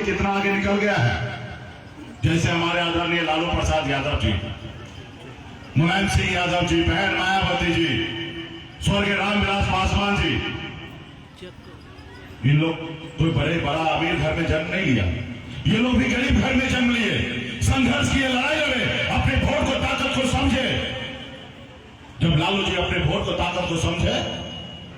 कितना आगे निकल गया है। जैसे हमारे आदरणीय लालू प्रसाद यादव जी, मुलायम सिंह यादव जी, बहन मायावती जी, स्वर्गीय रामविलास पासवान जी, इन लोग कोई बड़ा अमीर घर में जन्म नहीं लिया। ये लोग भी गरीब घर में जन्म लिए, संघर्ष किए, लड़ाई लड़े, अपने वोट को ताकत को समझे। जब लालू जी अपने वोट को ताकत को समझे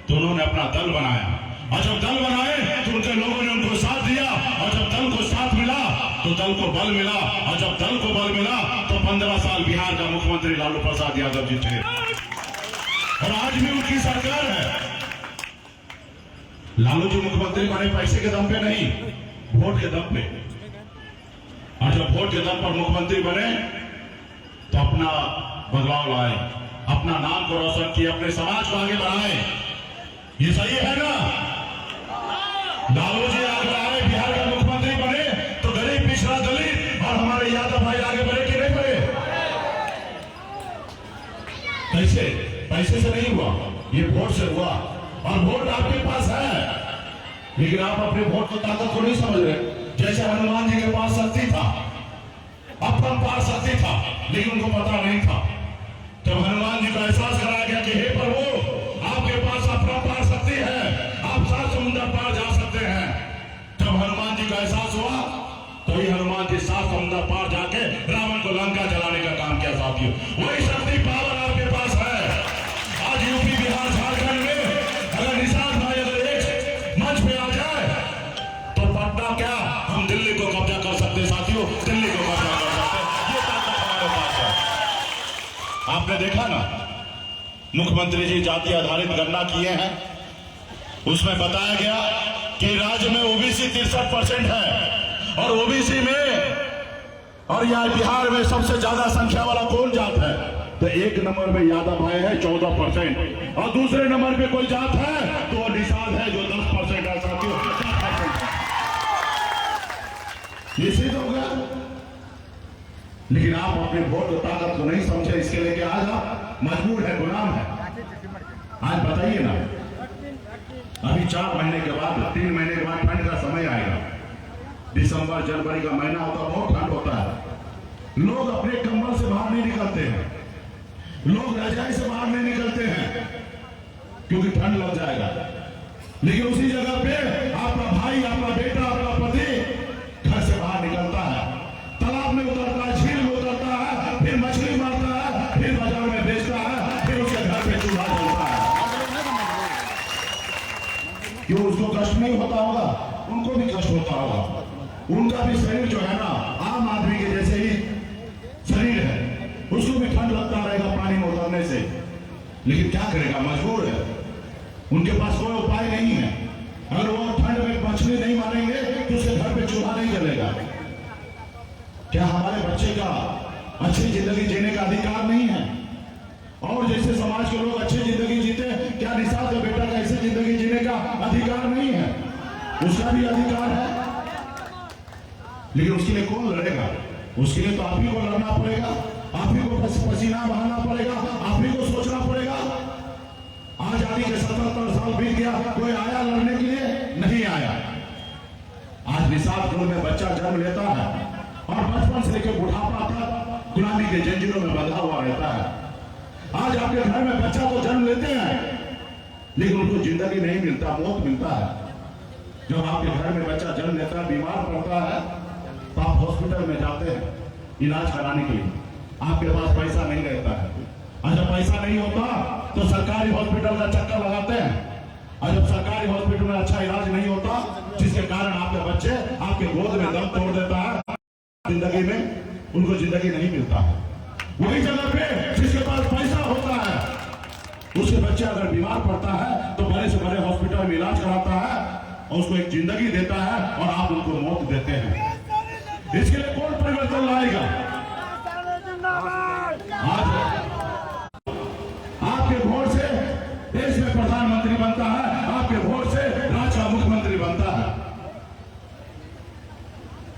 तो उन्होंने अपना दल बनाया, और जब दल बनाए तो उनके लोगों ने उनको साथ दिया, और जब दल को साथ मिला तो दल को बल मिला, और जब दल को बल मिला तो 15 साल बिहार का मुख्यमंत्री लालू प्रसाद यादव जी थे, और आज भी उनकी सरकार है। लालू जी मुख्यमंत्री बने पैसे के दम पे नहीं, वोट के दम पे। और जब वोट के दम पर मुख्यमंत्री बने तो अपना बदलाव लाए, अपना नाम को रोशन किए, अपने समाज को आगे बढ़ाए। ये सही है ना? लालू जी आगे आए, बिहार का मुख्यमंत्री बने तो गरीब, पिछड़ा, दलित और हमारे यादव भाई आगे बढ़े कि नहीं बढ़े? कैसे? पैसे से नहीं हुआ, ये वोट से हुआ, और वोट आपके पास है, लेकिन आप अपने वोट को ताकत को नहीं समझ रहे। जैसे हनुमान जी के पास शक्ति था, अपरंपार शक्ति था, लेकिन उनको पता नहीं था। जब हनुमान जी को एहसास कराया गया कि हे प्रभु, आपके पास अपरंपार शक्ति है, आप 7 समुद्र पार जा सकते हैं। जब हनुमान जी का एहसास हुआ तो ही हनुमान जी 7 समुद्र पार जाके रावण को लंका जलाने का काम किया। साथियों, वही शक्ति पावर आपके पास है। आज यूपी, बिहार, झारखंड में अगर निषाद भाई अगर एक मंच पे आ जाए तो पटना क्या, हम दिल्ली को कब्जा कर सकते। साथियों, दिल्ली को कब्जा कर सकते, ये ताकत हमारे पास है। आपने देखा ना, मुख्यमंत्री जी जाति आधारित गणना किए हैं, उसमें बताया गया कि राज्य में ओबीसी 63% है, और ओबीसी में और यह बिहार में सबसे ज्यादा संख्या वाला कौन जात है? तो 1 नंबर में यादव भाई है 14%, और दूसरे नंबर पे कोई जात है तो निषाद है जो 10% है। साथियों, 10% ये सिद्ध हो गया। लेकिन आप अपने वोट की ताकत को नहीं समझे, इसके लेके आज आप मजबूर है, गुलाम है। आज बताइए ना, अभी 4 महीने के बाद, 3 महीने के बाद ठंड का समय आएगा। दिसंबर जनवरी का महीना होता है, बहुत ठंड होता है। लोग अपने कंबल से बाहर नहीं निकलते हैं, लोग रजाई से बाहर नहीं निकलते हैं, क्योंकि ठंड लग जाएगा। लेकिन उसी जगह पे आपका भाई, आपका बेटा, आपका पति घर से बाहर निकलता है, तालाब में उतरता है, झील में उतरता है, फिर मछली मारता है, फिर बाजार में बेचता है, फिर उसके घर पे चूल्हा जलता है। क्यों? उसको कष्ट नहीं होता होगा? उनको भी कष्ट होता होगा। उनका भी शरीर जो है ना, आम आदमी के जैसे ही शरीर है, उसको भी ठंड लगता रहेगा पानी में उतरने से, लेकिन क्या करेगा, मजबूर है। उनके पास कोई उपाय नहीं है। अगर वो ठंड में मछली नहीं मारेंगे तो उसके घर पे चूल्हा नहीं जलेगा। क्या हमारे बच्चे का अच्छी जिंदगी जीने का अधिकार नहीं है? और जैसे समाज के लोग अच्छी जिंदगी जीते, क्या निषाद का बेटा का ऐसी जिंदगी जीने का अधिकार नहीं है? उसका भी अधिकार है, लेकिन उसके लिए कौन लड़ेगा? उसके लिए तो आप ही को लड़ना पड़ेगा, आप ही को पसीना बहाना पड़ेगा, आप ही को सोचना पड़ेगा। आजादी के 77 साल बीत गया, कोई आया लड़ने के लिए? नहीं आया। आज निषाद कुल में बच्चा जन्म लेता है और बचपन से लेकर बुढ़ापा तक गुलामी के जंजीरों में बंधा हुआ रहता है। आज आपके घर में बच्चा तो जन्म लेते हैं, लेकिन उनको जिंदगी नहीं मिलता, मौत मिलता है। जब आपके घर में बच्चा जन्म लेता है, बीमार पड़ता है, तो आप हॉस्पिटल में जाते हैं इलाज कराने के लिए। आपके पास पैसा नहीं रहता है, और जब पैसा नहीं होता तो सरकारी हॉस्पिटल का चक्कर लगाते हैं, और जब सरकारी हॉस्पिटल में अच्छा इलाज नहीं होता, जिसके कारण आपके बच्चे आपके गोद में दम तोड़ देता है, जिंदगी में उनको जिंदगी नहीं मिलता है। वही जगह पे जिसके पास पैसा होता है, उसके बच्चे अगर बीमार पड़ता है तो बड़े से बड़े हॉस्पिटल में इलाज कराता है और उसको एक जिंदगी देता है, और आप उनको मौत देते हैं। इसके लिए कौन परिवर्तन लाएगा? आज आपके वोट से देश में प्रधानमंत्री बनता है, आपके वोट से राज्य का मुख्यमंत्री बनता है।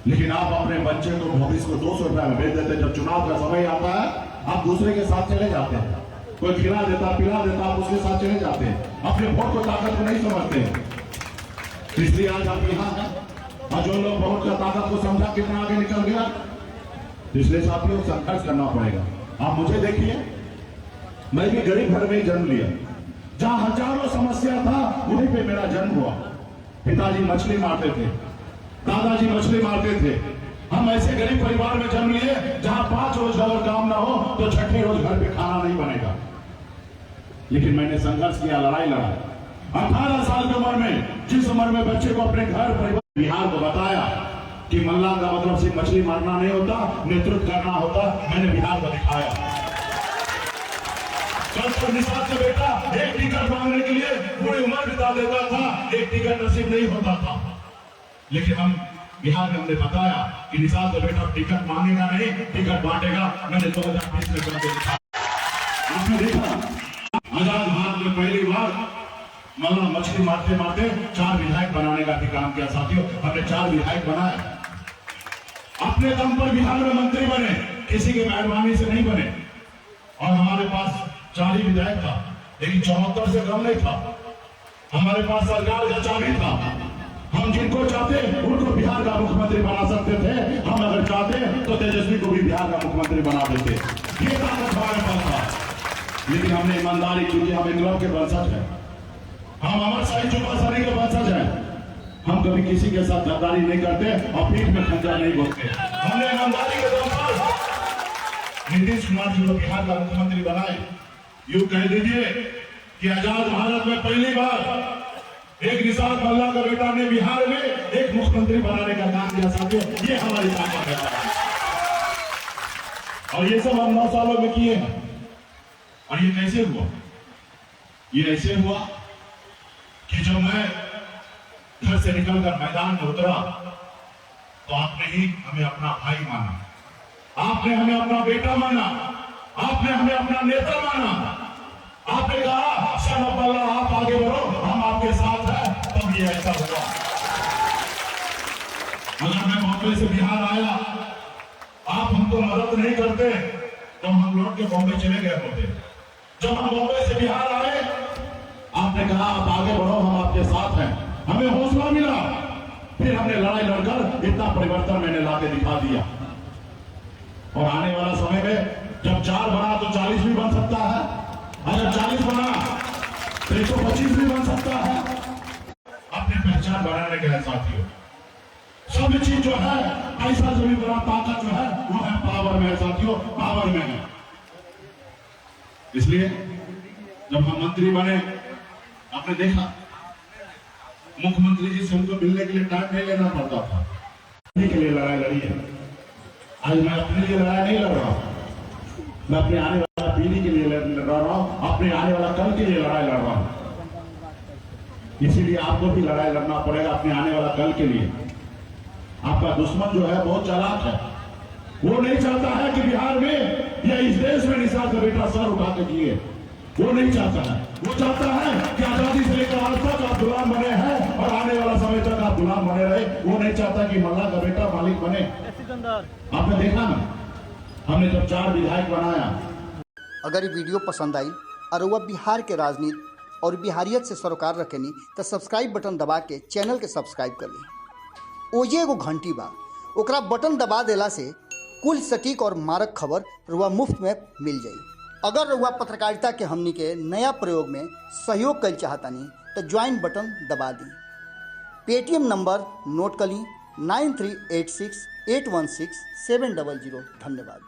लेकिन आप अपने बच्चे को भविष्य को 200 रुपए में बेच देते। जब चुनाव का समय आता है, आप दूसरे के साथ चले जाते हैं, कोई खिला देता, पिला देता, आप उसके साथ चले जाते हैं, अपने वोट को ताकत को नहीं समझते। इसलिए आज आप यहाँ हैं, और जो लोग वोट का ताकत को समझा कितना आगे निकल गया। इसलिए साथियों संघर्ष करना पड़ेगा। आप मुझे देखिए, मैं भी गरीब घर में जन्म लिया, जहां हजारों समस्या था वहीं पे मेरा जन्म हुआ। पिताजी मछली मारते थे, दादाजी मछली मारते थे। हम ऐसे गरीब परिवार में जन्म लिए जहां 5 रोज अगर काम ना हो तो छठे रोज घर पे खाना नहीं बनेगा। लेकिन मैंने संघर्ष किया, लड़ाई लड़ा। 18 साल की उम्र में, जिस उम्र में बच्चे को अपने घर परिवार बिहार को बताया कि मल्लाह का मतलब सिर्फ मछली मारना नहीं होता, नेतृत्व करना होता, मैंने बिहार को दिखाया। निषाद का बेटा एक टिकट मांगने के लिए पूरी उम्र बिता देता था, एक टिकट नसीब नहीं होता था। लेकिन हम बिहार में हमने बताया कि निषाद का बेटा टिकट मांगेगा नहीं, टिकट बांटेगा। मैंने 2020 में करके दिखाया। आपने देखा आजाद भारत में पहली बार मल्लाह मछली मारते मारते 4 विधायक बनाने का भी काम किया। साथियों हमने 4 विधायक बनाए, अपने दम पर बिहार में मंत्री बने, किसी की मेहरबानी से नहीं बने। और हमारे पास 40 विधायक था, लेकिन 74 से कम नहीं था। हमारे पास सरकार का चाबी था। हम जिनको चाहते उनको बिहार का मुख्यमंत्री बना सकते थे। हम अगर चाहते तो तेजस्वी को भी बिहार का मुख्यमंत्री बना देते। ये ताकत हमारे पास था। लेकिन हमने ईमानदारी, क्योंकि हम इंकलाब के वंशज हैं, हम अमर शाही चौपासरी के वंशज हैं। हम कभी किसी के साथ गद्दारी नहीं करते और पीठ में खंजर नहीं बोलते। हमने ईमानदारी के दम पर नीतीश कुमार जी को बिहार का मुख्यमंत्री बनाए। यूं कह दीजिए कि आजाद भारत में पहली बार एक निषाद मल्लाह का बेटा ने बिहार में एक मुख्यमंत्री बनाने का काम किया। साथियों ये हमारी ताकत है और ये सब हम 9 सालों में किए हैं। और ये कैसे हुआ? ये ऐसे हुआ कि जब मैं घर से निकलकर मैदान में उतरा तो आपने ही हमें अपना भाई माना, आपने हमें अपना बेटा माना, आपने हमें अपना नेता माना। आपने कहा शाह अब्दुल्ला आप आगे बढ़ो, हम आपके साथ हैं। तब ये ऐसा हुआ। अगर मैं बॉम्बे से बिहार आया, आप हमको मदद नहीं करते तो हम लौट के बॉम्बे चले गए होते। जब हम बॉम्बे से बिहार आए, आपने कहा आप आगे बढ़ो, हम आपके साथ हैं। हमें हौसला मिला, फिर हमने लड़ाई लड़कर इतना परिवर्तन मैंने लाके दिखा दिया। और आने वाला समय में जब 4 बना तो 40 भी बन सकता है, अगर 40 बना तो 125 भी बन सकता है। अपनी पहचान बनाने के साथियों, सब चीज जो है, पैसा जो भी बड़ा ताकत जो है वो है पावर में है। साथियों पावर में है। इसलिए जब हम मंत्री बने, आपने देखा मुख्यमंत्री जी से उनको मिलने के लिए टाइम नहीं लेना पड़ता था। के लिए लड़ाई लड़ी है। आज मैं अपने लिए लड़ाई नहीं लड़ रहा, मैं अपने आने वाला पीढ़ी के लिए लड़ रहा हूं, अपने आने वाला कल के लिए लड़ाई लड़ रहा हूं। इसीलिए आपको भी लड़ाई लड़ना पड़ेगा अपने आने वाला कल के लिए। आपका दुश्मन जो है बहुत चालाक है। वो नहीं चाहता है कि बिहार में या इस देश में निषाद का बेटा सर उठा के जिए। वो नहीं चाहता है। वो चाहता है कि आजादी से लेकर आज तक आप गुलाम बने हैं और आने वाला समय तक आप गुलाम बने रहे। वो नहीं चाहता कि मल्लाह का बेटा मालिक बने। आपने देखा ना, हमने जब 4 विधायक बनाया। अगर ये वीडियो पसंद आई और वह बिहार के राजनीति और बिहारियत से सरोकार रखेनी तो सब्सक्राइब बटन दबा के चैनल के सब्सक्राइब कर ली। ओजे एगो घंटी बा, ओकरा बटन दबा देला से कुल सटीक और मारक खबर रुआ मुफ्त में मिल जाई। अगर रुआ पत्रकारिता के हमनी के नया प्रयोग में सहयोग कर चाहतानी तो ज्वाइन बटन दबा दी। पेटीएम नंबर नोट कर ली 9386 816 700। धन्यवाद।